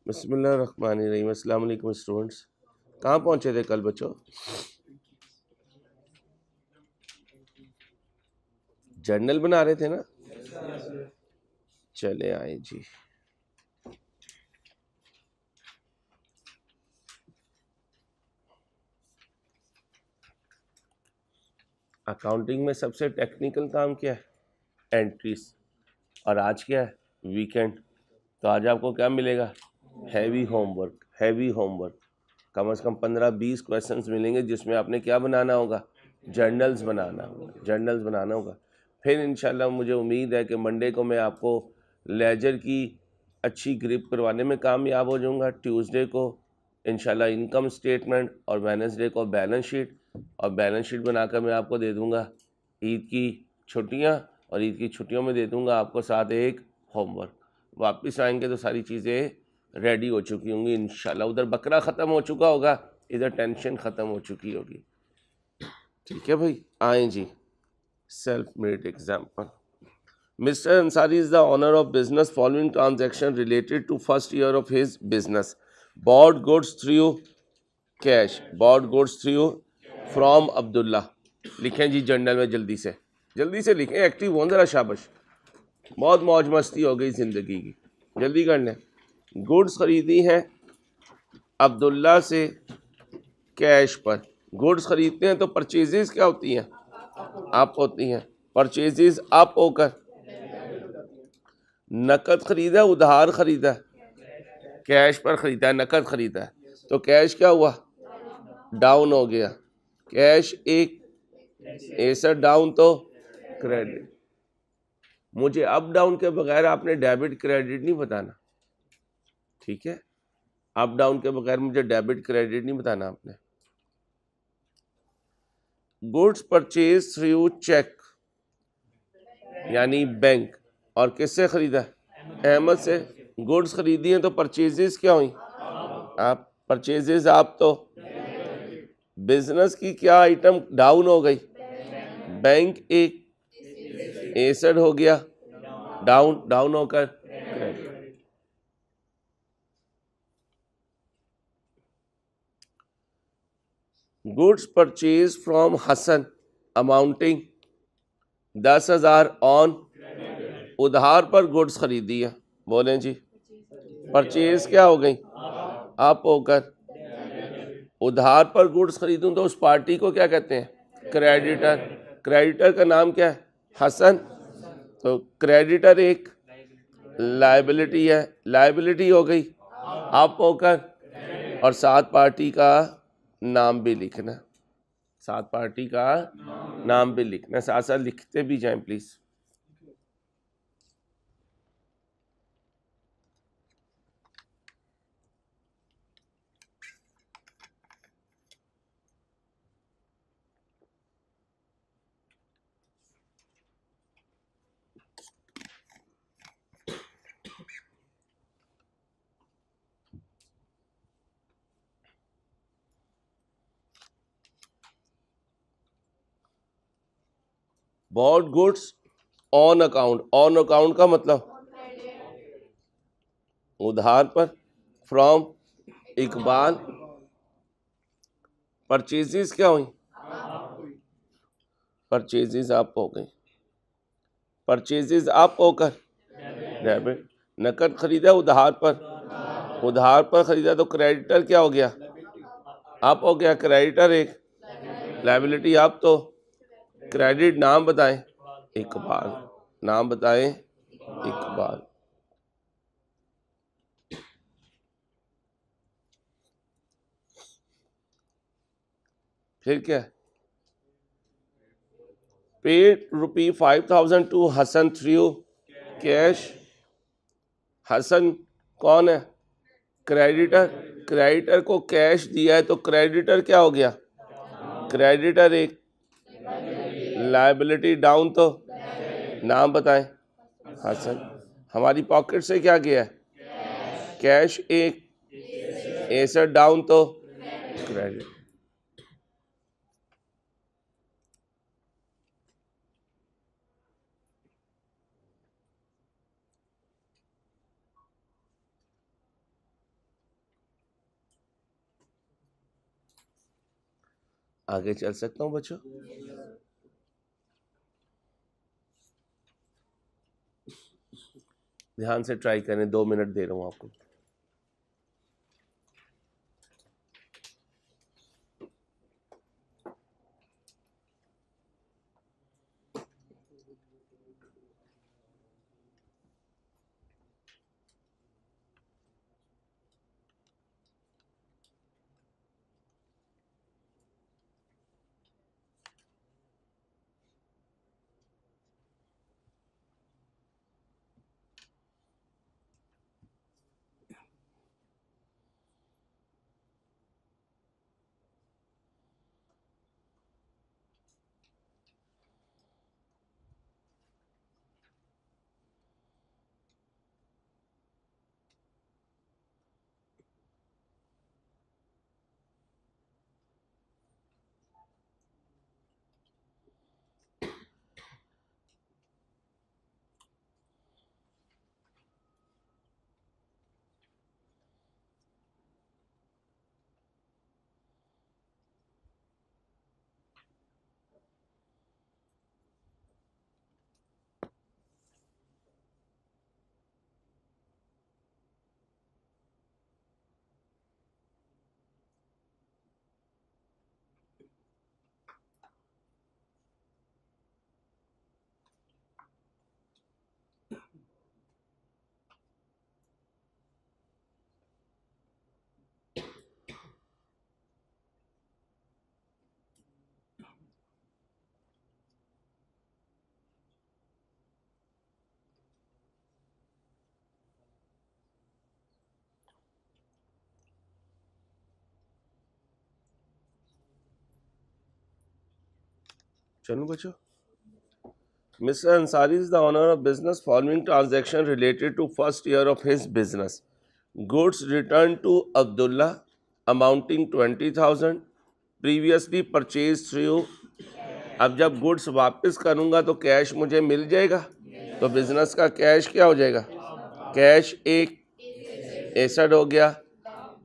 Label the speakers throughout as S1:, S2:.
S1: बिस्मिल्लाहिर्रहमानिर्रहीम। अस्सलाम वालेकुम स्टूडेंट्स, कहाँ पहुँचे थे कल बच्चों? जर्नल बना रहे थे ना? चले आए जी। अकाउंटिंग में सबसे टेक्निकल काम क्या है? एंट्रीज। और आज क्या है? वीकेंड। तो आज आपको क्या मिलेगा? Heavy homework. हैवी होमवर्क कम से कम 15-20 क्वेश्चंस मिलेंगे जिसमें आपने क्या बनाना होगा? जर्नल्स बनाना होगा। जर्नल्स बनाना होगा। फिर इंशाल्लाह मुझे उम्मीद है कि मंडे को मैं आपको लेजर की अच्छी ग्रिप करवाने में कामयाब हो जाऊंगा। ट्यूसडे को इंशाल्लाह इनकम स्टेटमेंट और वेडनेसडे को बैलेंस शीट, और बैलेंस शीट बनाकर मैं आपको दे दूंगा ईद की छुट्टियां, और ईद की छुट्टियों में दे दूंगा आपको साथ एक होमवर्क। वापस आएंगे तो सारी चीज़ें रेडी हो चुकी होंगी इंशाल्लाह। उधर बकरा ख़त्म हो चुका होगा, इधर टेंशन ख़त्म हो चुकी होगी। ठीक है भाई, आए जी। Self made example. Mr. Ansari is the owner of business following transaction related to first year of his business. Bought goods through cash. Bought goods through from Abdullah. लिखें जी जर्नल में जल्दी से लिखें, एक्टिव हों ज़रा, शाबाश। बहुत मौज मस्ती हो गई ज़िंदगी की, जल्दी कर लें। गुड्स खरीदी हैं अब्दुल्ला से कैश पर। गुड्स खरीदते हैं तो परचेजेस क्या होती हैं? अप होती हैं। परचेजेस अप होकर नकद खरीदा, उधार खरीदा, कैश पर खरीदा, नकद खरीदा, तो कैश क्या हुआ? डाउन हो गया। कैश एक एसेट डाउन तो क्रेडिट। मुझे अप डाउन के बगैर आपने डेबिट क्रेडिट नहीं बताना, ठीक है? अप डाउन के बगैर मुझे डेबिट क्रेडिट नहीं बताना आपने। गुड्स परचेज थ्रू चेक यानी बैंक, और किससे खरीदा? अहमद से। गुड्स खरीदी हैं तो परचेजेस क्या हुई? आप परचेजेस आप तो बिजनेस की क्या आइटम डाउन हो गई? बैंक एक एसेट हो गया डाउन होकर credit. Goods purchase from Hasan amounting 10,000 on, उधार पर गुड्स खरीदी है। बोलें जी, परचेज क्या हो गई? आप होकर। उधार पर गुड्स खरीदूं तो उस पार्टी को क्या कहते हैं? क्रेडिटर। क्रेडिटर का नाम क्या है? हसन। तो क्रेडिटर एक लायबिलिटी है, लायबिलिटी हो गई आप होकर, और साथ पार्टी का नाम भी लिखना, साथ पार्टी का नाम भी लिखना, साथ साथ लिखते भी जाएं please. Bought goods on account. On account का मतलब उधार पर। फ्रॉम इकबाल। परचेजेस क्या हुई? परचेजेस आप हो गई। परचेजेस आप होकर डेबिट। नकद खरीदा उधार पर, उधार पर खरीदा तो क्रेडिटर क्या हो गया? आप हो गया। क्रेडिटर एक लायबिलिटी आप तो। क्रेडिट नाम बताएं? इकबाल। नाम बताएं? इकबाल। फिर क्या? Paid ₹5,000 to Hasan through cash. Hasan कौन है? क्रेडिटर। क्रेडिटर को कैश दिया है तो क्रेडिटर क्या हो गया? क्रेडिटर एक लायबिलिटी डाउन तो नाम बताएं? हसन। हमारी पॉकेट से क्या गया है? कैश एक एसेट डाउन तो क्रेडिट। आगे चल सकता हूँ बच्चों? ध्यान से ट्राई करें, 2 मिनट दे रहा हूँ आपको। चलो बच्चों, Mr. Ansari is the owner of business following transaction related to first year of his business. Goods returned to Abdullah amounting 20,000 previously purchased through. अब जब गुड्स वापस करूंगा तो कैश मुझे मिल जाएगा, तो बिजनेस का कैश क्या हो जाएगा? कैश एक एसेट हो गया,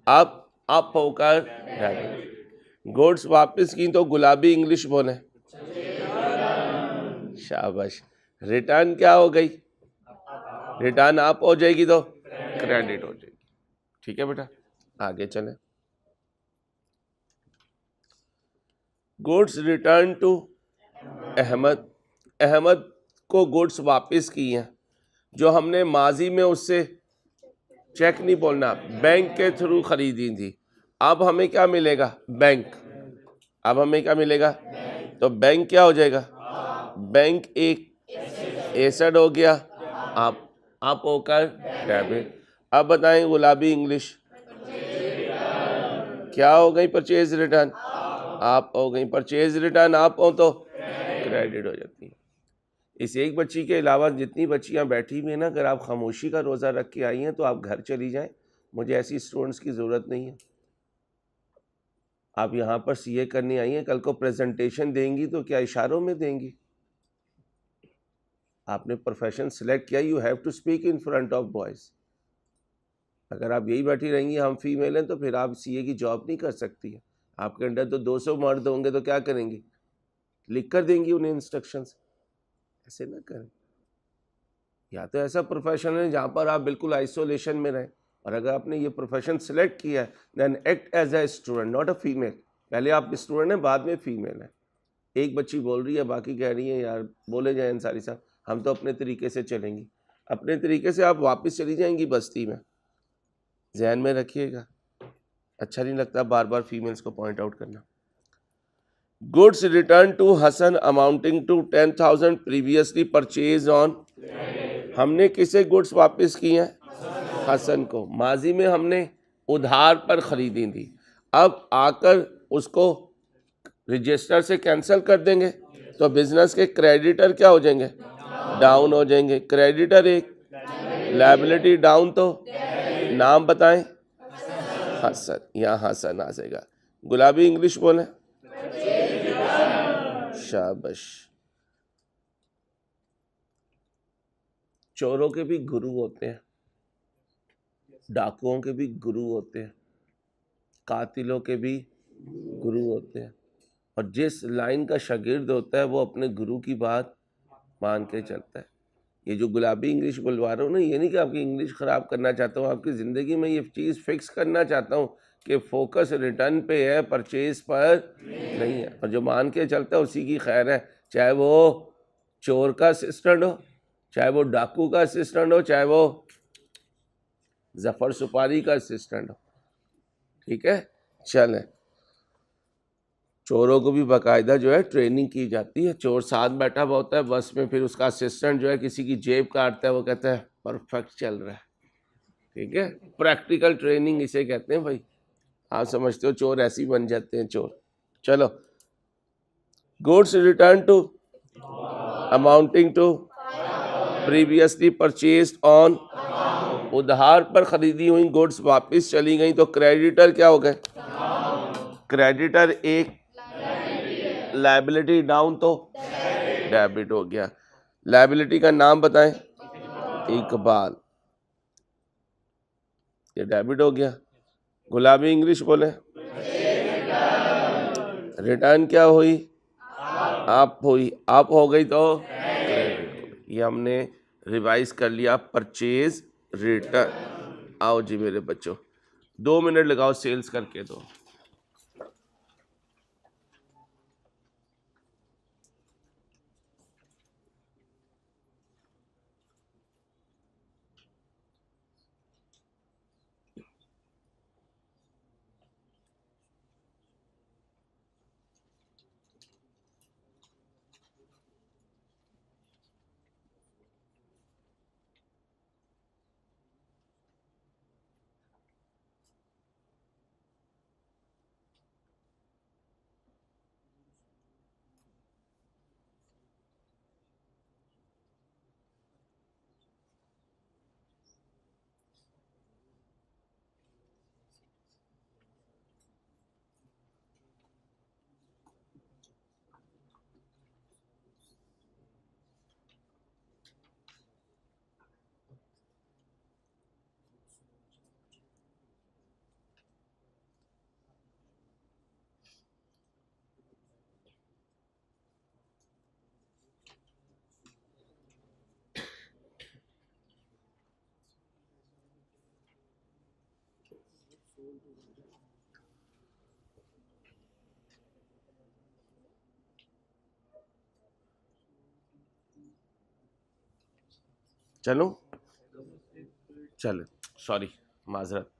S1: अब अप होकर डेबिट। गुड्स वापस की तो गुलाबी इंग्लिश बोले, शाबाश। रिटर्न क्या हो गई? रिटर्न अप हो जाएगी तो क्रेडिट हो जाएगी। ठीक है बेटा, आगे चले। Goods return to Ahmad. Ahmad को गुड्स वापस की हैं जो हमने माजी में उससे चेक नहीं बोलना, बैंक के थ्रू खरीदी थी। अब हमें क्या मिलेगा? बैंक। अब हमें क्या मिलेगा? तो बैंक क्या हो जाएगा? बैंक एक एसेट हो गया, आप होकर डेबिट। अब बताएं गुलाबी इंग्लिश क्या हो गई? परचेज रिटर्न आप हो गई। परचेज रिटर्न आप हो तो क्रेडिट हो जाती है। इस एक बच्ची के अलावा जितनी बच्चियां बैठी हुई हैं ना, अगर आप खामोशी का रोज़ा रख के आई हैं तो आप घर चली जाएं, मुझे ऐसी स्टूडेंट्स की ज़रूरत नहीं है। आप यहाँ पर सीए करने आई हैं, कल को प्रेजेंटेशन देंगी तो क्या इशारों में देंगी? आपने प्रोफेशन सिलेक्ट किया, you have to speak in front of boys. अगर आप यही बैठी रहेंगी हम फीमेल हैं तो फिर आप सीए की जॉब नहीं कर सकती है। आपके अंडर तो 200 मर्द होंगे तो क्या करेंगी? लिख कर देंगी उन्हें इंस्ट्रक्शंस। ऐसे ना करें। या तो ऐसा प्रोफेशन है जहाँ पर आप बिल्कुल आइसोलेशन में रहें, और अगर आपने ये प्रोफेशन सिलेक्ट किया है then act as a student not a female. पहले आप स्टूडेंट हैं, बाद में फीमेल है। एक बच्ची बोल रही है, बाकी कह रही है यार बोले जाए अंसारी साहब, हम तो अपने तरीके से चलेंगी। अपने तरीके से आप वापस चली जाएंगी बस्ती में, जहन में रखिएगा। अच्छा नहीं लगता बार बार फीमेल्स को पॉइंट आउट करना। Goods return to Hasan amounting to 10,000 previously purchase on. हमने किसे गुड्स वापस किए हैं? हसन को। माजी में हमने उधार पर खरीदी थी, अब आकर उसको रजिस्टर से कैंसिल कर देंगे तो बिजनेस के क्रेडिटर क्या हो जाएंगे? डाउन हो जाएंगे। क्रेडिटर एक, लायबिलिटी डाउन, तो नाम बताएं? हसन। यहाँ हसन आ जाएगा। गुलाबी इंग्लिश बोले, शाबाश। चोरों के भी गुरु होते हैं, डाकुओं के भी गुरु होते हैं, कातिलों के भी गुरु होते हैं। और जिस लाइन का शागिर्द होता है वो अपने गुरु की बात मान के चलता है। ये जो गुलाबी इंग्लिश बुलवा रहा हूँ ना, ये नहीं कि आपकी इंग्लिश ख़राब करना चाहता हूँ, आपकी ज़िंदगी में ये चीज़ फिक्स करना चाहता हूँ कि फोकस रिटर्न पे है, परचेज पर नहीं है। और जो मान के चलता है उसी की खैर है, चाहे वो चोर का असिस्टेंट हो, चाहे वो डाकू का असिस्टेंट हो, चाहे वो जफर सुपारी का असिस्टेंट हो। ठीक है, चलें। चोरों को भी बाकायदा जो है ट्रेनिंग की जाती है। चोर साथ बैठा हुआ होता है बस में, फिर उसका असिस्टेंट जो है किसी की जेब काटता है, वो कहता है परफेक्ट चल रहा है। ठीक है, प्रैक्टिकल ट्रेनिंग इसे कहते हैं भाई। आप समझते हो चोर ऐसे ही बन जाते हैं चोर। चलो, goods return to amounting to previously purchased on, उधार पर खरीदी हुई गुड्स वापस चली गई तो क्रेडिटर क्या हो गए? क्रेडिटर एक लायबिलिटी, डाउन तो डेबिट हो गया। लायबिलिटी का नाम बताएं। इकबाल, ये डेबिट हो गया। गुलाबी इंग्लिश बोले। रिटर्न क्या हुई? आप हुई। आप हो गई तो क्रेडिट हो गई। ये हमने रिवाइज कर लिया, परचेज रिटर्न। आओ जी मेरे बच्चों, 2 मिनट लगाओ सेल्स करके दो। चलो चलो, सॉरी, माजरत।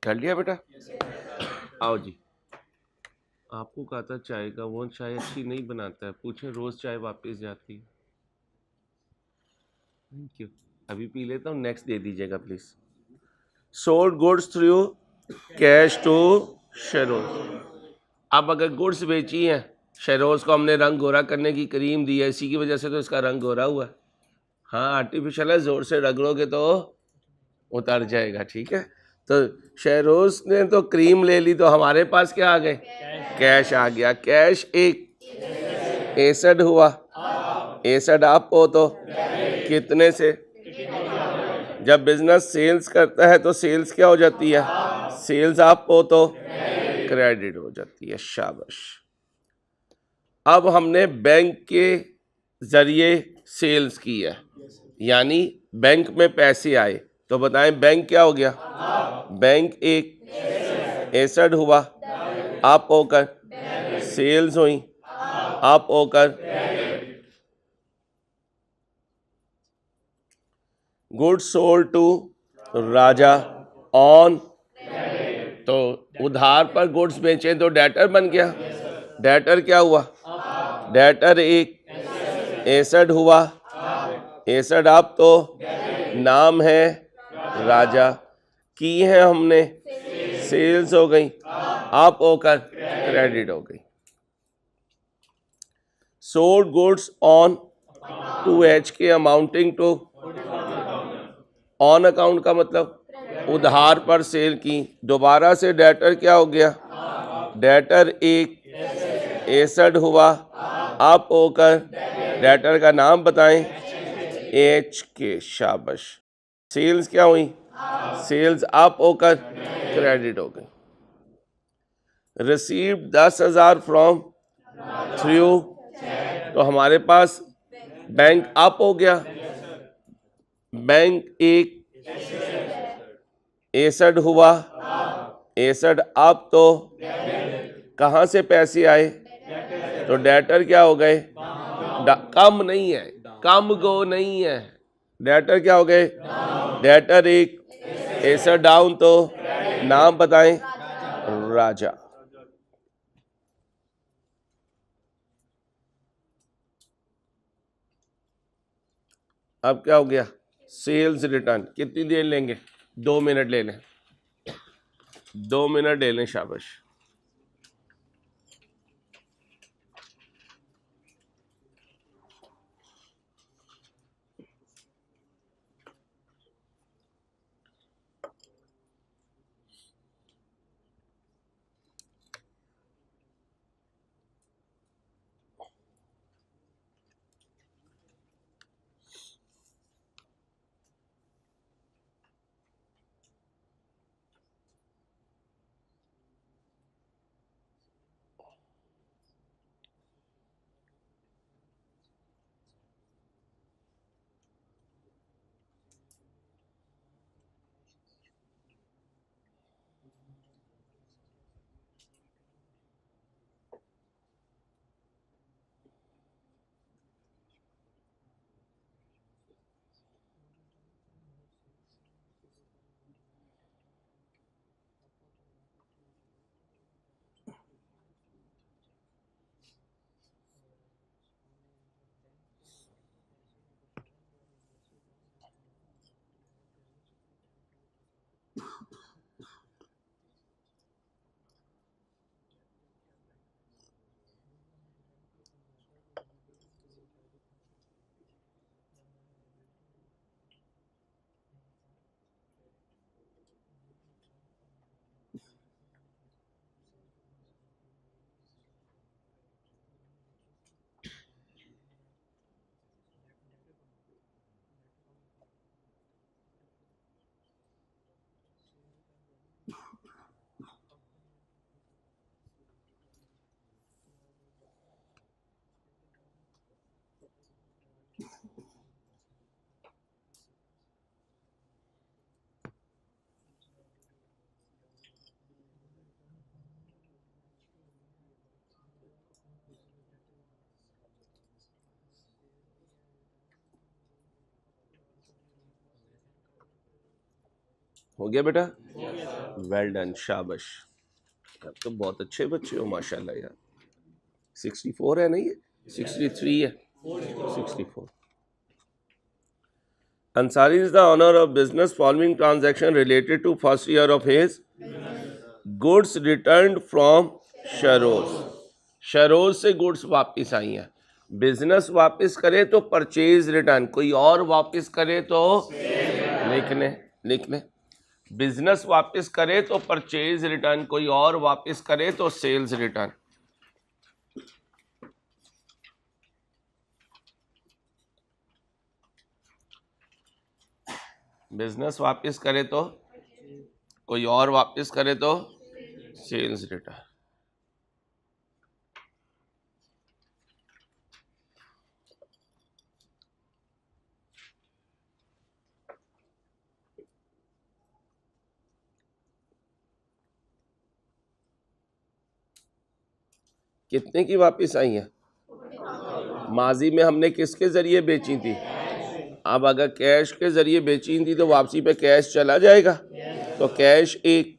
S1: कर लिया बेटा? आओ जी। आपको कहा था चाय का, वो चाय अच्छी नहीं बनाता है, पूछे रोज चाय वापस जाती है। Thank you. अभी पी लेता हूँ, नेक्स्ट दे दीजिएगा please. Sold goods through cash to Sheroz. अब अगर गुड्स बेची हैं, शेरोज को हमने रंग गोरा करने की क्रीम दी है, इसी की वजह से तो इसका रंग गोरा हुआ है। हाँ आर्टिफिशियल है, जोर से रगड़ोगे तो उतर जाएगा, ठीक है। तो शेरोज ने तो क्रीम ले ली, तो हमारे पास क्या आ गए? कैश आ गया। कैश एक एसेट हुआ, एसेट आप हो तो कितने से? जब बिजनेस सेल्स करता है तो सेल्स क्या हो जाती है? सेल्स आप हो तो क्रेडिट हो जाती है। शाबाश। अब हमने बैंक के जरिए सेल्स की है, यानी बैंक में पैसे आए, तो बताएं बैंक क्या हो गया? बैंक एक एसेट हुआ, आप होकर सेल्स हुई, आप होकर goods sold to Raja on, तो उधार पर गुड्स बेचे तो डेटर बन गया। डेटर क्या हुआ? डेटर एक एसेट हुआ, एसेट आप तो नाम है राजा, की है हमने सेल्स हो गई, आप होकर क्रेडिट हो गई। सोल्ड गुड्स ऑन 2H के अमाउंटिंग टू, ऑन अकाउंट का मतलब उधार पर सेल की। दोबारा से डेटर क्या हो गया? डेटर एक एसेट हुआ, आप होकर डेटर का नाम बताएं? एच के। शाबाश। सेल्स क्या हुई? सेल्स आप होकर क्रेडिट हो गई। रिसीव्ड 10,000 फ्रॉम थ्रू, तो हमारे पास बैंक अप हो गया। बैंक एक एसेट हुआ, एसेट अप तो कहाँ से पैसे आए? तो डेटर क्या हो गए? कम नहीं है, कम गो नहीं है, डेटर क्या हो गए? डेटर एक एसेट डाउन तो नाम बताएं? राजा। अब क्या हो गया? Sales return. कितनी देर लेंगे? 2 मिनट ले लें, 2 मिनट ले लें। शाबाश। हो गया बेटा? वेल डन, शाबाश। आप तो बहुत अच्छे बच्चे हो माशाल्लाह यार। 64 है नहीं, 63 है, 64। Ansari is the owner of business following transaction related to first year of his goods returned from Sharoz. Sharoz से गुड्स वापस आई हैं। बिजनेस वापस करे तो परचेज रिटर्न, कोई और वापस करे तो लिखने बिजनेस वापस करे तो परचेज रिटर्न, कोई और वापस करे तो सेल्स रिटर्न। बिजनेस वापस करे तो, कोई और वापस करे तो सेल्स रिटर्न। कितने की वापस आई है? माजी में हमने किसके जरिए बेची थी? अब अगर कैश के जरिए बेची थी तो वापसी पे कैश चला जाएगा, तो कैश एक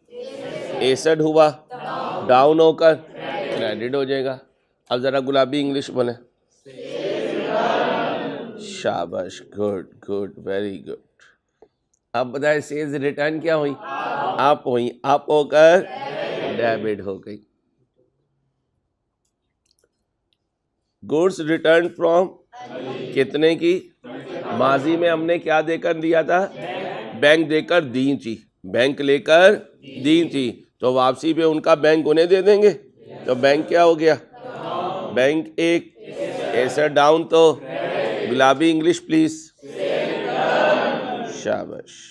S1: एसेट हुआ, डाउन होकर क्रेडिट हो जाएगा। अब जरा गुलाबी इंग्लिश बोले। शाबाश, गुड गुड, वेरी गुड। अब बताए सेल्स रिटर्न क्या हुई? अप हुई, अप होकर डेबिट हो गई। गुड्स रिटर्न फ्रॉम कितने की? माजी में हमने क्या देकर दिया था? बैंक देकर दी थी, बैंक लेकर दी थी, तो वापसी पे उनका बैंक उन्हें दे देंगे, तो बैंक क्या हो गया? बैंक एक एसेट डाउन, तो गुलाबी इंग्लिश प्लीज। शाबाश।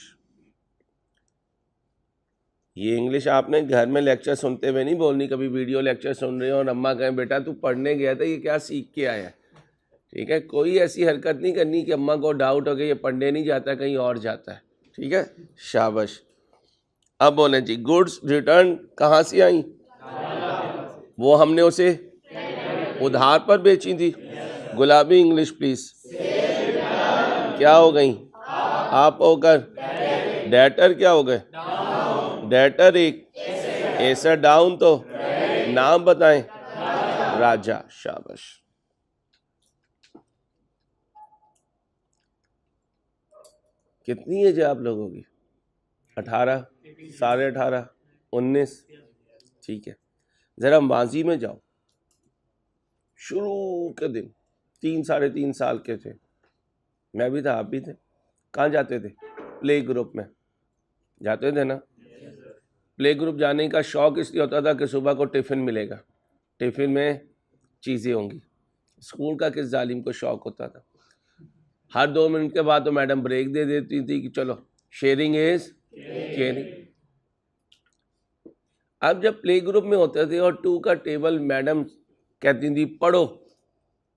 S1: ये इंग्लिश आपने घर में लेक्चर सुनते हुए नहीं बोलनी, कभी वीडियो लेक्चर सुन रहे हो और अम्मा कहें बेटा तू पढ़ने गया था, ये क्या सीख के आया? ठीक है, कोई ऐसी हरकत नहीं करनी कि अम्मा को डाउट हो गया ये पढ़ने नहीं जाता, कहीं और जाता है। ठीक है, शाबाश। अब बोले जी, गुड्स रिटर्न कहाँ से आई? वो हमने उसे उधार पर बेची थी। गुलाबी इंग्लिश प्लीज। क्या हो गई? आप होकर डेटर क्या हो गए? डेटर एक एसेट डाउन, तो नाम बताएं। राजा, शाबाश। कितनी एज है आप लोगों की? 18, 18.5, 19। ठीक है, जरा माजी में जाओ। शुरू के दिन 3, 3.5 साल के थे, मैं भी था, आप भी थे। कहाँ जाते थे? प्ले ग्रुप में जाते थे ना। प्ले ग्रुप जाने का शौक इसलिए होता था कि सुबह को टिफ़िन मिलेगा, टिफ़िन में चीज़ें होंगी। स्कूल का किस जालिम को शौक होता था? हर 2 मिनट के बाद तो मैडम ब्रेक दे देती थी कि चलो शेयरिंग इज केयरिंग। अब जब प्ले ग्रुप में होते थे और 2 का टेबल मैडम कहती थी पढ़ो,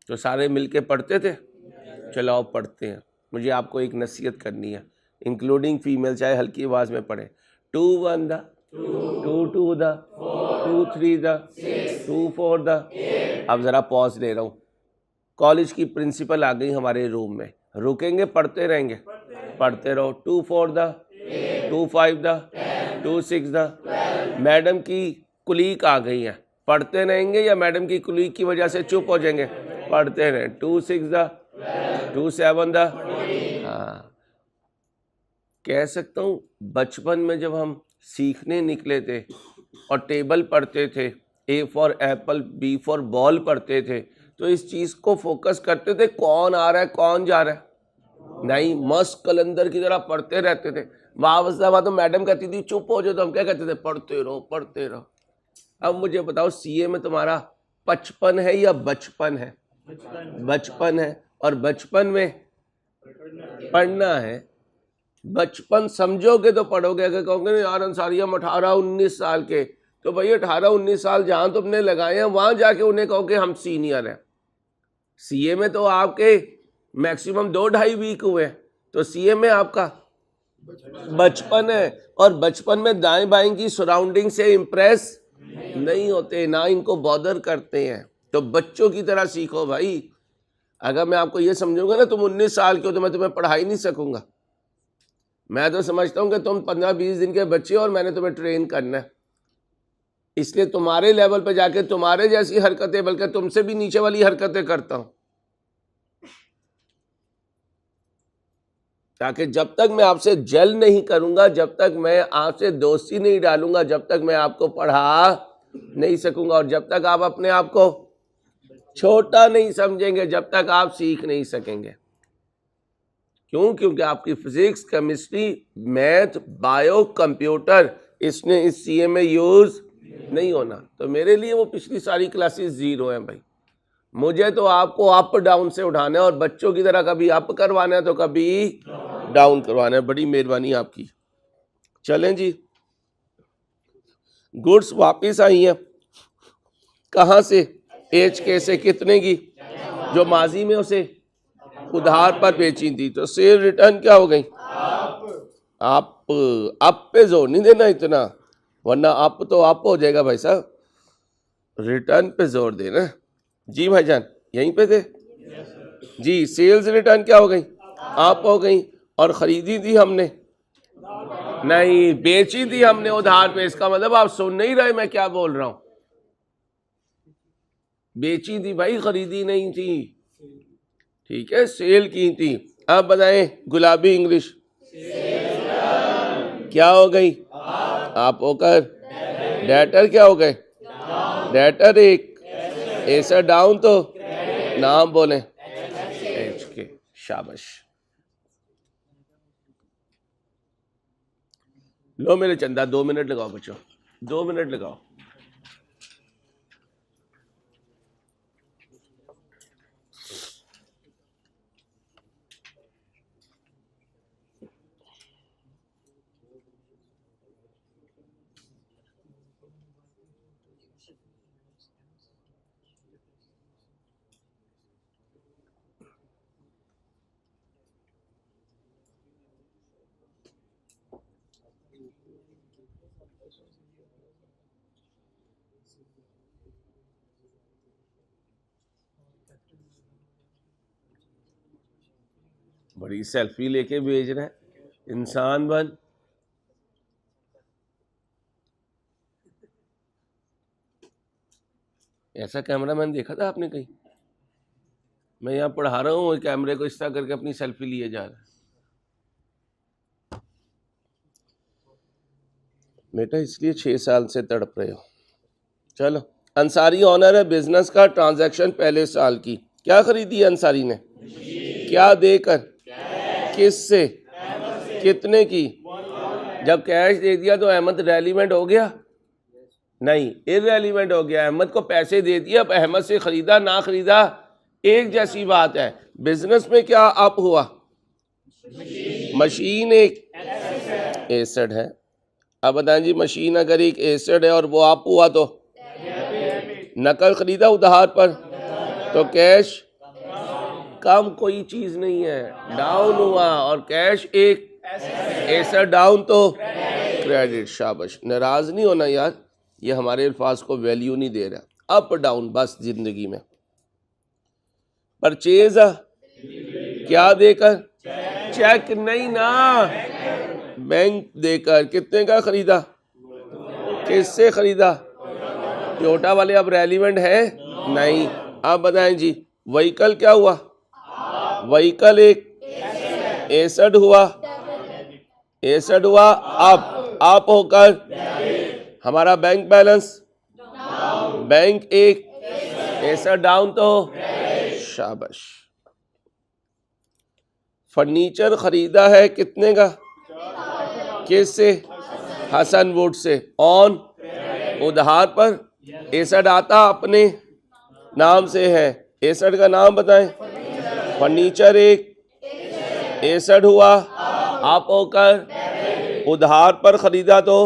S1: तो सारे मिलके पढ़ते थे। चलो आप पढ़ते हैं। मुझे आपको एक नसीहत करनी है, इंक्लूडिंग फीमेल, चाहे हल्की आवाज़ में पढ़े। 2 1 द, 2 2 द, 2 3 द, 2 4 द। अब ज़रा पॉज ले रहा हूँ। कॉलेज की प्रिंसिपल आ गई हमारे रूम में, रुकेंगे पढ़ते रहेंगे? पढ़ते रहो। 2 4 द, 2 5 द, 2 6 द। मैडम की कुलीग आ गई है, पढ़ते रहेंगे या मैडम की कुलीग की वजह से चुप हो जाएंगे? पढ़ते रहें। 2 6 द, 2 7 द। हाँ, कह सकता हूँ बचपन में जब हम सीखने निकले थे और टेबल पढ़ते थे, A for Apple, B for ball पढ़ते थे, तो इस चीज़ को फोकस करते थे कौन आ रहा है कौन जा रहा है, नहीं मस्त कलंदर की तरह पढ़ते रहते थे। वापस तो मैडम कहती थी चुप हो जाओ, तो हम क्या कहते थे? पढ़ते रहो पढ़ते रहो। अब मुझे बताओ सीए में तुम्हारा 55 है या बचपन है? बचपन है, और बचपन में पढ़ना है। बचपन समझोगे तो पढ़ोगे। अगर कहोगे यार अंसारी हम 18-19 साल के, तो भाई 18-19 साल जहाँ तुमने लगाए हैं वहाँ जाके उन्हें कहोगे हम सीनियर हैं। सीए में तो आपके मैक्सिमम 2-2.5 वीक हुए हैं, तो सीए में आपका बचपन है, और बचपन में दाएं बाएं की सराउंडिंग से इम्प्रेस नहीं होते, ना इनको बॉदर करते हैं। तो बच्चों की तरह सीखो भाई। अगर मैं आपको ये समझूंगा ना तुम 19 साल के हो तो मैं तुम्हें पढ़ा ही नहीं सकूंगा। मैं तो समझता हूँ कि तुम 15-20 दिन के बच्चे हो और मैंने तुम्हें ट्रेन करना है, इसलिए तुम्हारे लेवल पे जाके तुम्हारे जैसी हरकतें, बल्कि तुमसे भी नीचे वाली हरकतें करता हूं, ताकि जब तक मैं आपसे जेल नहीं करूंगा, जब तक मैं आपसे दोस्ती नहीं डालूंगा, जब तक मैं आपको पढ़ा नहीं सकूंगा, और जब तक आप अपने आप को छोटा नहीं समझेंगे, जब तक आप सीख नहीं सकेंगे। क्यों? क्योंकि आपकी physics, chemistry, math, bio, computer इसने इस सीए में यूज नहीं होना। तो मेरे लिए वो पिछली सारी क्लासेस जीरो हैं भाई। मुझे तो आपको अप डाउन से उठाना है, और बच्चों की तरह कभी अप करवाना है तो कभी डाउन करवाना है। बड़ी मेहरबानी आपकी। चलें जी, गुड्स वापस आई हैं। कहाँ से? एच के से। कितने की? जो माजी में उसे उधार पर बेची थी। तो सेल रिटर्न क्या हो गई? आप पे जोर नहीं देना इतना, वरना आप तो आप हो जाएगा भाई साहब। रिटर्न पे जोर देना जी भाईजान। यहीं पे थे जी। सेल्स रिटर्न क्या हो गई? आप हो गई। और खरीदी थी हमने? नहीं, बेची थी हमने उधार पे। इसका मतलब आप सुन नहीं रहे मैं क्या बोल रहा हूं। बेची थी भाई, खरीदी नहीं थी। ठीक है, सेल की थी। अब बताएं गुलाबी इंग्लिश क्या हो गई? आप होकर डेटर क्या हो गए? डेटर एक। ऐसा डाउन तो नाम बोले एच के। शाबाश। लो मेरे चंदा, 2 मिनट लगाओ बच्चों, 2 मिनट लगाओ। बड़ी सेल्फी लेके भेज रहे हैं। इंसान बन। ऐसा कैमरामैन देखा था आपने कहीं? मैं यहाँ पढ़ा रहा हूँ, कैमरे को इस तरह करके अपनी सेल्फी लिए जा रहा है। बेटा इसलिए 6 साल से तड़प रहे हो। चलो, अंसारी ऑनर है बिजनेस का। ट्रांजैक्शन पहले साल की। क्या खरीदी अंसारी ने? क्या देकर? किससे? कितने की? जब कैश दे दिया तो अहमद रेलिवेंट हो गया? नहीं, इररेलिवेंट हो गया। अहमद को पैसे दे दिया, अब अहमद से खरीदा ना खरीदा एक जैसी बात है। बिजनेस में क्या अप हुआ? मशीन एक एसेट है। अब बताएं जी, मशीन अगर एक एसेट है और वो अप हुआ तो नकल खरीदा उधार पर तो कैश कम कोई चीज नहीं है, डाउन हुआ। और कैश एक एसेट डाउन तो क्रेडिट। शाबाश। नाराज नहीं होना यार, ये हमारे अल्फाज को वैल्यू नहीं दे रहा। अप डाउन बस जिंदगी में। परचेज क्या देकर? चेक नहीं ना, बैंक देकर। कितने का खरीदा? किससे खरीदा? टोयोटा वाले अब रेलिवेंट है नहीं। अब बताएं जी, व्हीकल क्या हुआ? व्हीकल एक एसेट हुआ। एसेट हुआ आप होकर हमारा बैंक बैलेंस। बैंक एक एसेट डाउन तो शाबाश। फर्नीचर खरीदा है कितने का? किससे? Hasan would say. ऑन उधार पर। एसेट आता अपने नाम से है। एसेट का नाम बताएं। फर्नीचर एक एसेट हुआ। आप होकर उधार पर खरीदा तो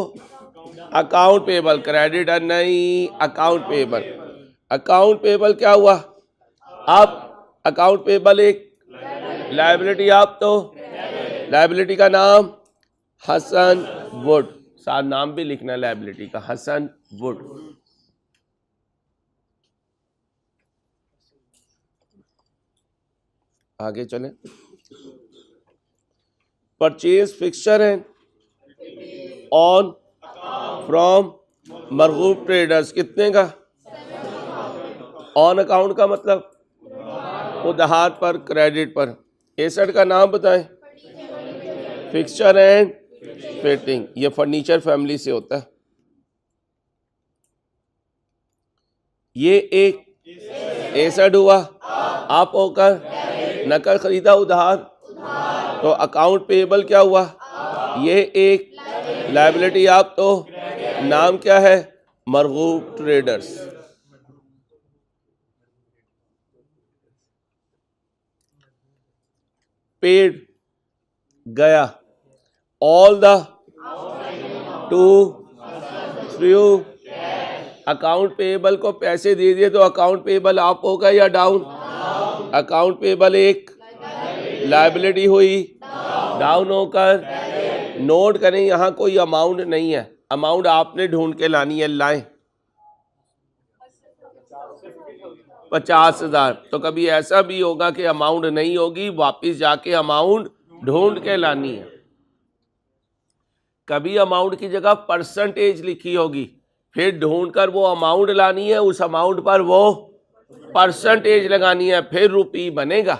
S1: अकाउंट पेबल। क्रेडिट नहीं, अकाउंट पेबल। अकाउंट पेबल क्या हुआ? आप अकाउंट पेबल एक लायबिलिटी। आप तो लायबिलिटी का नाम हसन वुड। साथ नाम भी लिखना लायबिलिटी का, हसन वुड। आगे चले। Purchase fixture and on from Marghoob traders, कितने का? ऑन अकाउंट का मतलब उधार पर, क्रेडिट पर। एसेट का नाम बताएं। फिक्सचर एंड फिटिंग, ये फर्नीचर फैमिली से होता है। ये एक एसेट हुआ, आप होकर नकद खरीदा उधार, तो अकाउंट पेएबल क्या हुआ? ये एक लायबिलिटी, आप तो नाम क्या है? मरगूब ट्रेडर्स। पेड गया, all the two through account payable को पैसे दे दिए, तो अकाउंट पेएबल आप होगा या डाउन? अकाउंट पेएबल एक लायबिलिटी हुई, डाउन होकर नोट करें यहां कोई अमाउंट नहीं है, अमाउंट आपने ढूंढ के लानी है, लाएं 50,000। तो कभी ऐसा भी होगा कि अमाउंट नहीं होगी, वापिस जाके अमाउंट ढूंढ के लानी है। कभी अमाउंट की जगह परसेंटेज लिखी होगी, फिर ढूंढकर वो अमाउंट लानी है, उस अमाउंट पर वो परसेंटेज लगानी है, फिर रुपी बनेगा।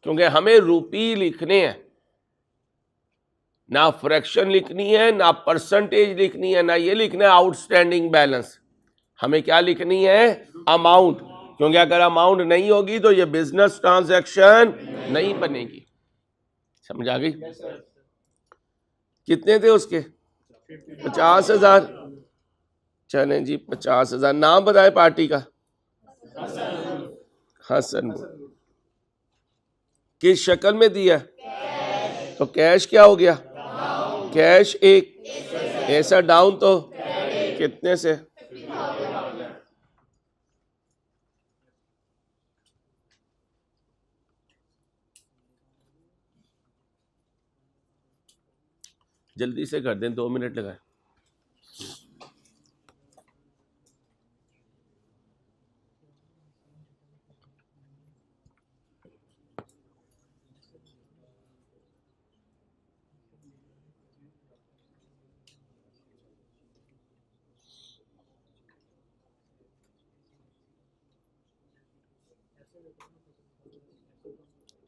S1: क्योंकि हमें रुपी लिखने हैं, ना फ्रैक्शन लिखनी है, ना परसेंटेज लिखनी है, ना ये लिखना है आउटस्टैंडिंग बैलेंस। हमें क्या लिखनी है? अमाउंट। क्योंकि अगर अमाउंट नहीं होगी तो ये बिजनेस ट्रांजैक्शन नहीं बनेगी। समझ आ गई? कितने थे उसके? 50,000। चलें जी, 50,000। नाम बताए पार्टी का? हसन। किस शक्ल में दिया? तो कैश क्या हो गया? कैश एक ऐसा डाउन, तो कितने से? जल्दी से कर दें, 2 मिनट लगाए।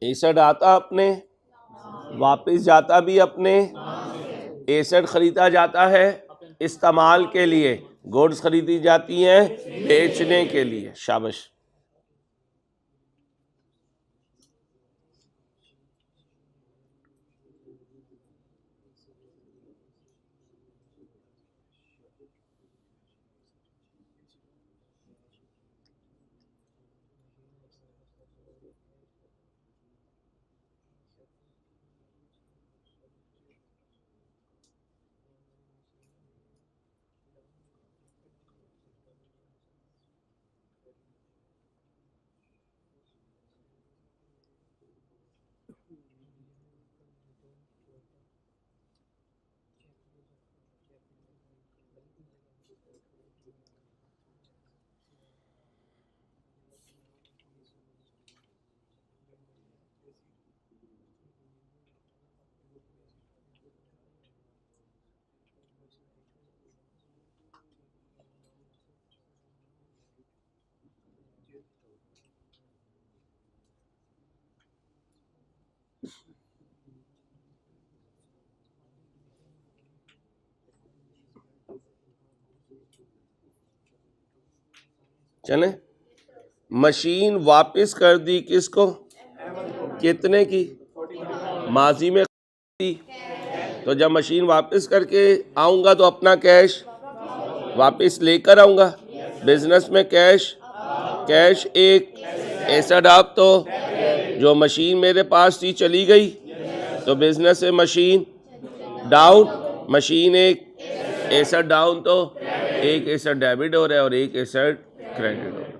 S1: एसेट आता अपने, वापस जाता भी अपने। एसेट खरीदा जाता है इस्तेमाल के लिए, गुड्स खरीदी जाती हैं बेचने के लिए। शाबाश। चले, मशीन वापस कर दी किसको? कितने की? माजी में दी। तो जब मशीन वापस करके आऊंगा तो अपना कैश वापस लेकर आऊंगा। बिजनेस में कैश, कैश एक एसेट, आप तो जो मशीन मेरे पास थी चली गई, तो बिजनेस से मशीन डाउन, मशीन एक एसेट डाउन, तो एक एसेट डेबिट हो रहा है और एक एसेट क्रेडिट हो रहा है।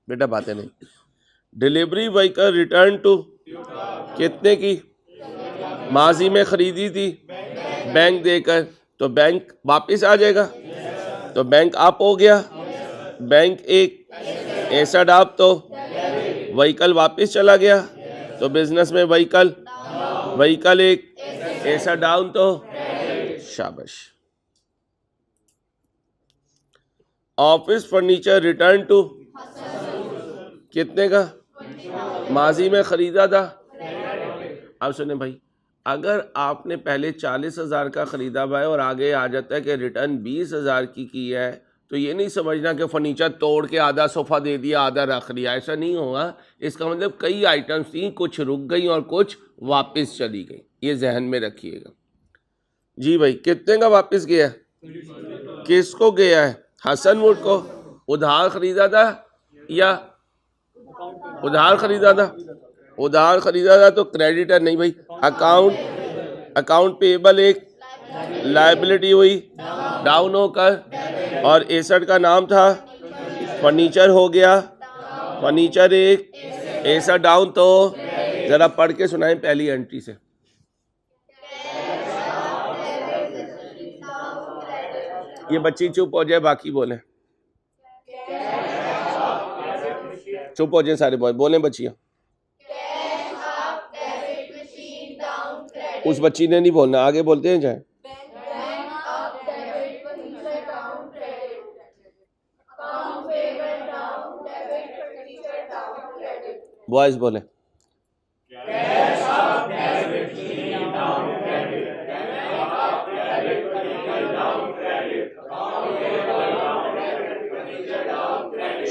S1: बेटा बातें नहीं। डिलीवरी व्हीकल रिटर्न टू, कितने की? माजी में खरीदी थी बैंक देकर, तो बैंक वापस आ जाएगा, तो बैंक अप हो गया। बैंक एक एसेट, आप तो व्हीकल वापस चला गया, तो बिजनेस में व्हीकल व्हीकल एक, एसड डाउन तो शाबाश। ऑफिस फर्नीचर रिटर्न टू कितने का, माजी में खरीदा था। अब सुने भाई, अगर आपने पहले 40,000 का खरीदा भाई और आगे आ जाता है कि रिटर्न 20,000 की है, तो ये नहीं समझना कि फर्नीचर तोड़ के आधा सोफ़ा दे दिया आधा रख लिया, ऐसा नहीं होगा। इसका मतलब कई आइटम्स थी, कुछ रुक गई और कुछ वापस चली गई, ये जहन में रखिएगा। जी भाई, कितने का वापस गया, किसको गया है, हसन वुड को। उधार खरीदा था या उधार खरीदा था, उधार खरीदा था तो क्रेडिटर नहीं भाई, अकाउंट पेएबल एक लायबिलिटी हुई डाउन होकर, और एसेट का नाम था फर्नीचर हो गया, फर्नीचर एक, एसेट डाउन तो जरा पढ़ के सुनाएं पहली एंट्री से। ये बच्ची चुप हो जाए, बाकी बोले, चुप हो जाए सारे बॉय, बोले बच्चियां। उस बच्ची ने नहीं बोलना, आगे बोलते हैं जाए। बॉयज बोले,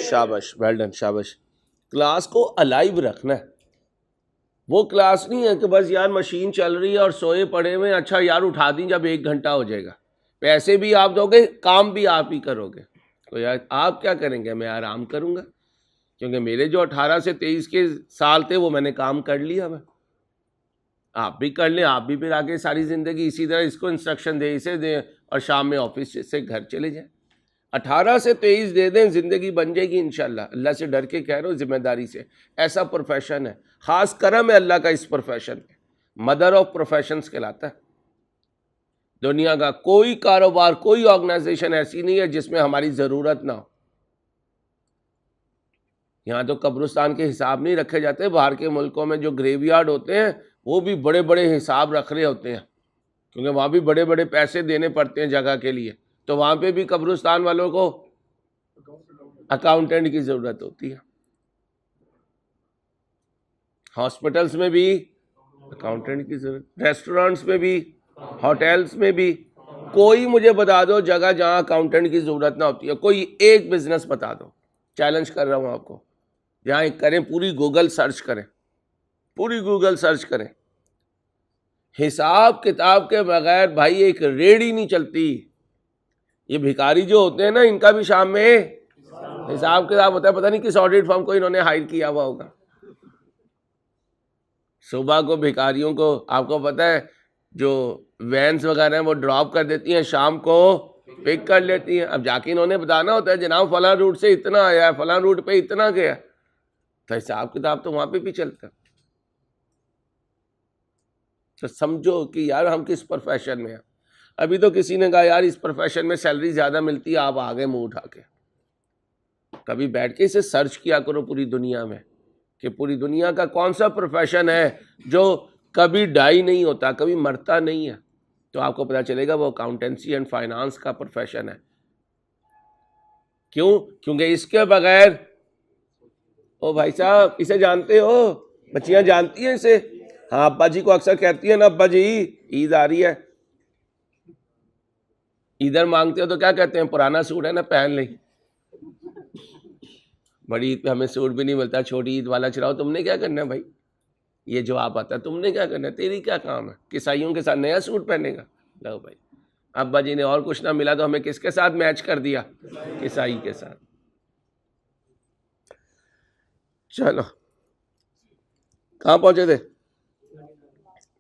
S1: शाबाश, वेल डन, शाबाश। क्लास को अलाइव रखना है। वो क्लास नहीं है कि बस यार मशीन चल रही है और सोए पड़े हुए, अच्छा यार उठा दी जब 1 घंटा हो जाएगा, पैसे भी आप दोगे, काम भी आप ही करोगे। तो यार आप क्या करेंगे, मैं आराम करूंगा, क्योंकि मेरे जो 18 से 23 के साल थे वो मैंने काम कर लिया। मैं आप भी कर लें, आप भी फिर आगे सारी ज़िंदगी इसी तरह इसको इंस्ट्रक्शन दें, इसे दें, और शाम में ऑफिस से घर चले जाएं। 18 से 23 दे दें, ज़िंदगी बन जाएगी इंशाल्लाह। अल्लाह से डर के कह रहा हूँ, जिम्मेदारी से। ऐसा प्रोफेशन है, ख़ास करम है अल्लाह का इस प्रोफेशन पे, मदर ऑफ प्रोफेशंस कहलाता है। दुनिया का कोई कारोबार, कोई ऑर्गेनाइजेशन ऐसी नहीं है जिसमें हमारी ज़रूरत ना हो। यहाँ तो कब्रिस्तान के हिसाब नहीं रखे जाते, बाहर के मुल्कों में जो ग्रेवयार्ड होते हैं वो भी बड़े बड़े हिसाब रख रहे होते हैं, क्योंकि वहाँ भी बड़े बड़े पैसे देने पड़ते हैं जगह के लिए। तो वहाँ पे भी कब्रिस्तान वालों को अकाउंटेंट की ज़रूरत होती है, हॉस्पिटल्स में भी अकाउंटेंट की ज़रूरत, रेस्टोरेंट्स में भी, होटल्स में भी। कोई मुझे बता दो जगह जहाँ अकाउंटेंट की ज़रूरत ना होती है, कोई एक बिजनेस बता दो, चैलेंज कर रहा हूँ आपको। जहाँ करें, पूरी गूगल सर्च करें, पूरी गूगल सर्च करें, हिसाब किताब के बगैर भाई एक रेड़ी नहीं चलती। ये भिखारी जो होते हैं ना, इनका भी शाम में हिसाब किताब होता है, पता नहीं किस ऑडिट फर्म को इन्होंने हायर किया हुआ होगा। सुबह को भिखारियों को, आपको पता है जो वैन्स वगैरह हैं वो ड्रॉप कर देती हैं, शाम को पिक कर लेती हैं। अब जाके इन्होंने बताना होता है जनाब फलां रूट से इतना आया है, फलां रूट पे इतना गया, तो हिसाब किताब तो वहाँ पे भी चलता है। तो समझो कि यार हम किस प्रोफेशन में हैं। अभी तो किसी ने कहा यार इस प्रोफेशन में सैलरी ज़्यादा मिलती है, आप आ गए मुँह उठा के। कभी बैठ के इसे सर्च किया करो पूरी दुनिया में, कि पूरी दुनिया का कौन सा प्रोफेशन है जो कभी डाई नहीं होता, कभी मरता नहीं है, तो आपको पता चलेगा वो अकाउंटेंसी एंड फाइनेंस का प्रोफेशन है। क्यों? क्योंकि इसके बगैर, ओ भाई साहब इसे जानते हो, बच्चियां जानती हैं इसे। हाँ, अब्बा जी को अक्सर कहती है ना, अब्बा जी ईद आ रही है, इधर मांगते हो तो क्या कहते हैं, पुराना सूट है ना पहन ले। बड़ी ईद पे हमें सूट भी नहीं मिलता, छोटी ईद वाला चलाओ। तुमने क्या करना है भाई, ये जवाब आता है, तुमने क्या करना है, तेरी क्या काम है, किसाइयों के साथ नया सूट पहनेगा। लो भाई, अब्बा जी ने और कुछ ना मिला तो हमें किसके साथ मैच कर दिया, किसाई के साथ। चलो कहाँ पहुंचे थे,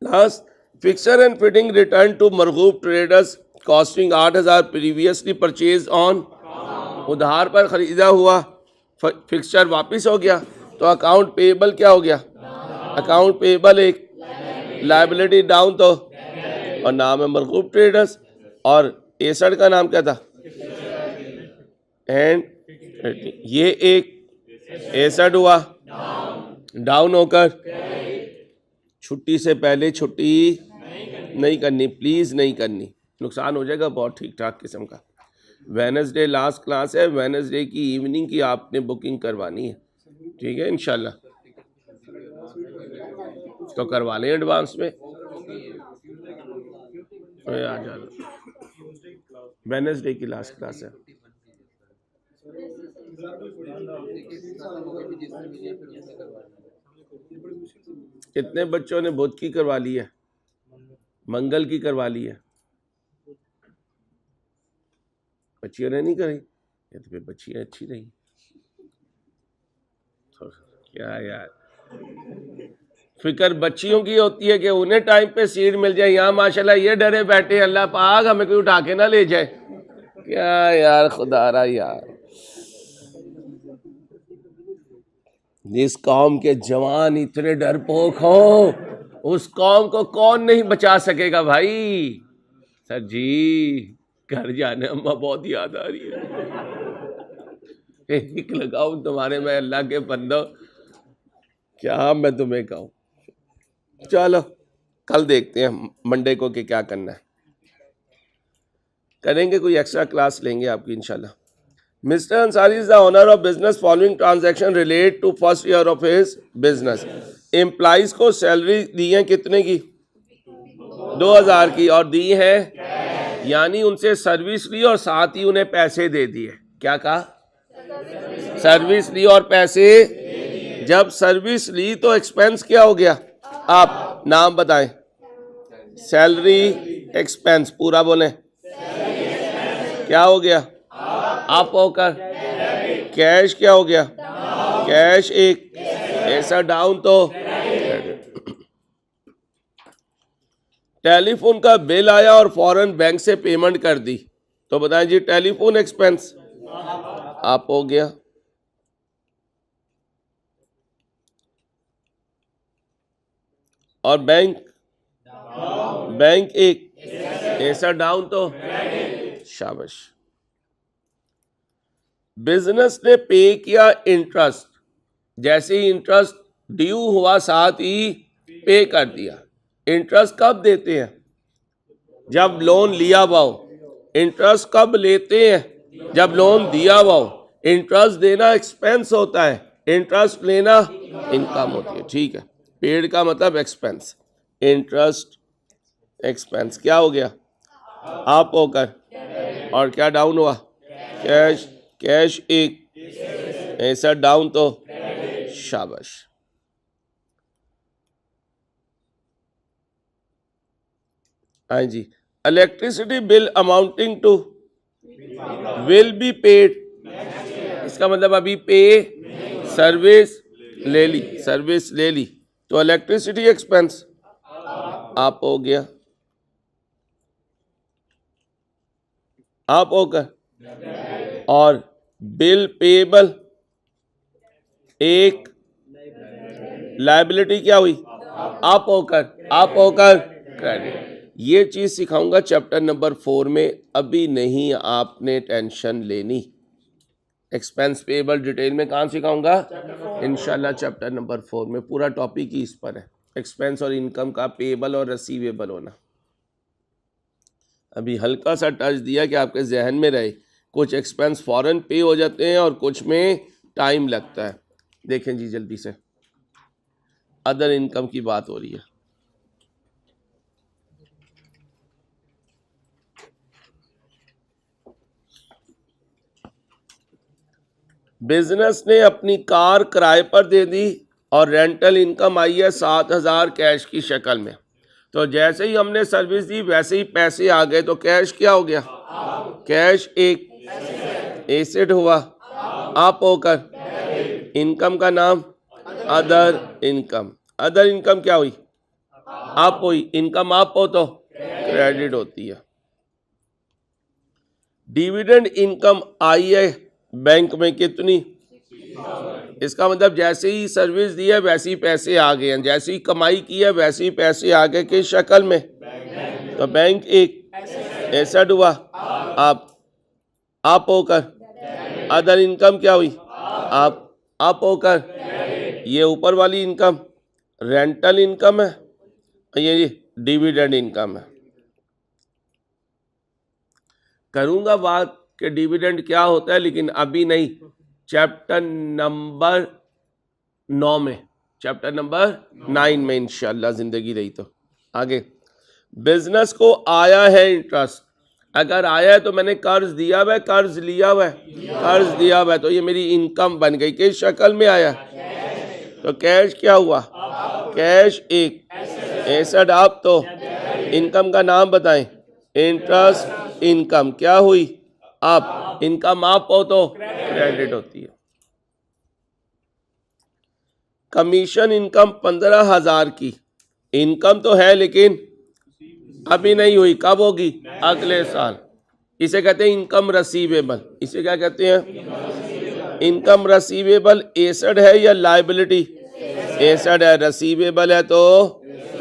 S1: last. Fixture and fitting return to Marghoob traders costing 8,000 previously purchase on, उधार पर खरीदा हुआ फिक्सचर वापस हो गया, तो अकाउंट पेएबल क्या हो गया, अकाउंट पेएबल एक, लायबिलिटी डाउन तो, और नाम है मरगूब ट्रेडर्स, और एसेट का नाम क्या था, एंड ये एक एसेट हुआ, डाउन होकर छुट्टी से पहले छुट्टी नहीं करनी, प्लीज़ नहीं करनी, नुकसान हो जाएगा बहुत ठीक ठाक किस्म का। वेडनेसडे लास्ट क्लास है, वेडनेसडे की इवनिंग की आपने बुकिंग करवानी है, ठीक है इंशाल्लाह, तो करवा लें एडवांस में। आ जाना, वेडनेसडे की लास्ट क्लास है। कितने बच्चों ने बुध की करवा ली है, मंगल की करवा ली है? बच्चियों ने नहीं करी, ये तो फिर बच्चियां अच्छी रही। तो क्या यार, फिक्र बच्चियों की होती है कि उन्हें टाइम पे सीट मिल जाए, यहाँ माशाल्लाह ये डरे बैठे अल्लाह पाक हमें कोई उठा के ना ले जाए। क्या यार खुदारा यार, जिस कौम के जवान इतने डरपोक हो उस कौम को कौन नहीं बचा सकेगा भाई। सर जी घर जाने अम्मा बहुत याद आ रही है, एक लगाओ तुम्हारे में अल्लाह के बंदो, क्या मैं तुम्हें कहूं। चलो कल देखते हैं मंडे को कि क्या करना है, करेंगे कोई एक्स्ट्रा क्लास लेंगे आपकी इंशाल्लाह। Mister Ansari is the owner of business, following transaction relate to first year of his business. Employees को सैलरी दी है कितने की? 2000 की, और दी है यानी उनसे सर्विस ली और साथ ही उन्हें पैसे दे दिए। क्या कहा? सर्विस ली और पैसे। जब सर्विस ली तो एक्सपेंस क्या हो गया? आप नाम बताएं। सैलरी एक्सपेंस पूरा बोलें। क्या हो गया? आप होकर। कैश क्या हो गया? कैश एक, ऐसा डाउन तो। टेलीफोन का बिल आया और फौरन बैंक से पेमेंट कर दी, तो बताएं जी टेलीफोन एक्सपेंस आप हो गया। और बैंक एक, ऐसा डाउन तो। शाबाश। बिजनेस ने पे किया इंटरेस्ट, जैसे ही इंटरेस्ट ड्यू हुआ साथ ही पे कर दिया। इंटरेस्ट कब देते हैं? जब लोन लिया हुआ हो। इंटरेस्ट कब लेते हैं? जब लोन दिया हुआ हो। इंटरेस्ट देना एक्सपेंस होता है, इंटरेस्ट लेना इनकम होती है, ठीक है। पेड का मतलब एक्सपेंस, इंटरेस्ट एक्सपेंस क्या हो गया? आप होकर। और क्या डाउन हुआ? कैश, कैश एक, ऐसा डाउन तो। शाबाश। हाँ जी। Electricity bill amounting to will be paid, इसका मतलब अभी पे सर्विस ले ली, सर्विस ले ली, तो इलेक्ट्रिसिटी एक्सपेंस आप हो गया। आप होकर। और बिल पेबल एक, लायबिलिटी क्या हुई? आप होकर। आप होकर क्रेडिट। ये चीज सिखाऊंगा चैप्टर नंबर 4 में, अभी नहीं आपने टेंशन लेनी। एक्सपेंस पेबल डिटेल में कहाँ सिखाऊंगा? इंशाल्लाह चैप्टर नंबर 4 में। पूरा टॉपिक ही इस पर है, एक्सपेंस और इनकम का पेबल और रिसीवेबल होना। अभी हल्का सा टच दिया कि आपके जहन में रहे। कुछ एक्सपेंस फौरन पे हो जाते हैं और कुछ में टाइम लगता है। देखें जी जल्दी से, अदर इनकम की बात हो रही है। बिजनेस ने अपनी कार किराए पर दे दी और रेंटल इनकम आई है 7000 कैश की शक्ल में। तो जैसे ही हमने सर्विस दी वैसे ही पैसे आ गए, तो कैश क्या हो गया? कैश एक, एसेट हुआ। आप होकर। इनकम का नाम अदर इनकम। अदर इनकम क्या हुई? आप हुई। इनकम आप हो तो क्रेडिट होती है। डिविडेंड इनकम आई है बैंक में कितनी? इसका मतलब जैसे ही सर्विस दी है वैसे ही पैसे आ गए हैं, जैसे ही कमाई की है वैसे ही पैसे आ गए। किस शक्ल में? तो बैंक एक, एसेट हुआ। आप होकर। अदर इनकम क्या हुई? आप होकर। ये ऊपर वाली इनकम रेंटल इनकम है, ये डिविडेंड इनकम है। करूंगा बात कि डिविडेंड क्या होता है, लेकिन अभी नहीं, चैप्टर नंबर 9 में, चैप्टर नंबर 9 में इंशाल्लाह जिंदगी रही तो। आगे, बिजनेस को आया है इंटरेस्ट, अगर आया है तो मैंने कर्ज दिया हुआ है, कर्ज लिया हुआ है, कर्ज दिया हुआ है, तो ये मेरी इनकम बन गई। किस शक्ल में आया? तो कैश क्या हुआ? कैश एक एसेट। आप तो इनकम का नाम बताएं। इंटरेस्ट इनकम क्या हुई? आप इनकम आप हो तो क्रेडिट होती है। कमीशन इनकम 15,000 की इनकम तो है, लेकिन अभी नहीं हुई, कब होगी? अगले साल। इसे कहते हैं इनकम रसीवेबल। इसे क्या कहते हैं? इनकम रसीवेबल। एसेट है या लायबिलिटी? एसेट है। रसीवेबल है तो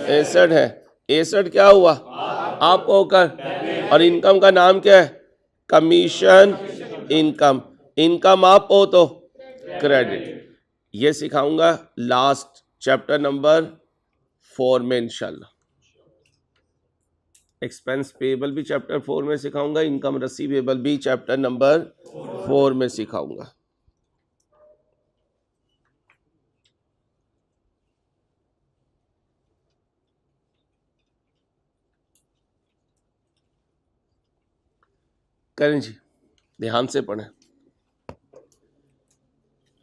S1: एसेट है। एसेट क्या हुआ? आप होकर, और इनकम का नाम क्या है? Commission income. इनकम आप हो तो क्रेडिट। ये सिखाऊंगा लास्ट चैप्टर नंबर 4 में इंशाल्लाह। एक्सपेंस पेबल भी चैप्टर 4 में सिखाऊंगा, इनकम रिसीवेबल भी चैप्टर नंबर 4 में सिखाऊंगा। करें जी, ध्यान से पढ़ें।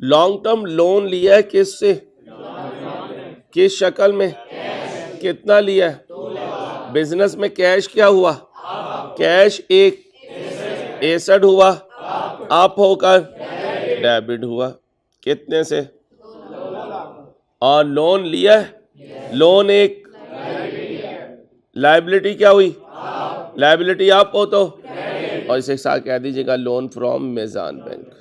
S1: लॉन्ग टर्म लोन लिया है किससे? किस शक्ल में? कितना लिया है? बिजनेस में कैश क्या हुआ? कैश एक एसेट हुआ, आप होकर डेबिट हुआ। कितने से? और लोन लिया है, लोन एक लायबिलिटी क्या हुई? लायबिलिटी आप हो तो, और इसे साथ कह दीजिएगा loan from Meezan bank.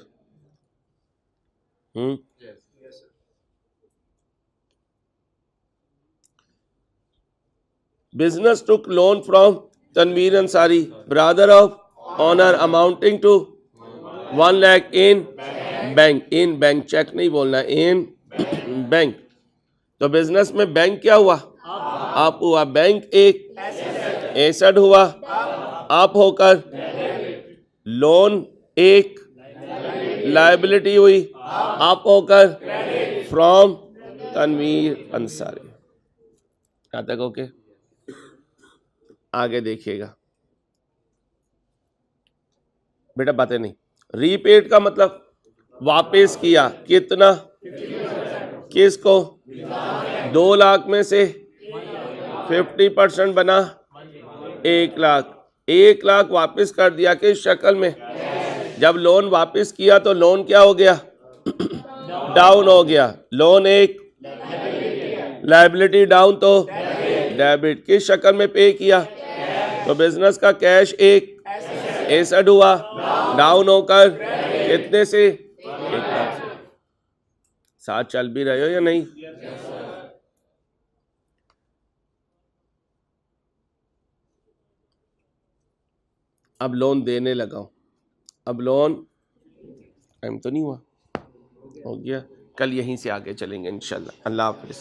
S1: Business took loan from Tanveer Ansari, brother of owner, amounting to 1 lakh in bank. In bank, cheque नहीं बोलना, इन बैंक। तो बिजनेस में बैंक क्या हुआ? आप हुआ। बैंक एक एसेट हुआ, आप होकर। लोन एक लायबिलिटी हुई, आप होकर। फ्रॉम तनवीर अंसारी। यहां तक ओके? आगे देखिएगा बेटा, बातें नहीं। रीपेड का मतलब वापस किया। कितना? किसको? 2 लाख में से 50% बना 1 लाख। 1 लाख वापस कर दिया किस शक्ल में? जब लोन वापस किया तो लोन क्या हो गया? डाउन हो गया। लोन एक लायबिलिटी डाउन तो डेबिट। किस शक्ल में पे किया? तो बिजनेस का कैश एक एसेट हुआ, डाउन होकर कितने से? 1 लाख से। साथ चल भी रहे हो या नहीं? अब लोन देने लगा हूं। अब लोन टाइम तो नहीं हुआ, हो गया। कल यहीं से आगे चलेंगे इंशाल्लाह। अल्लाह हाफिज।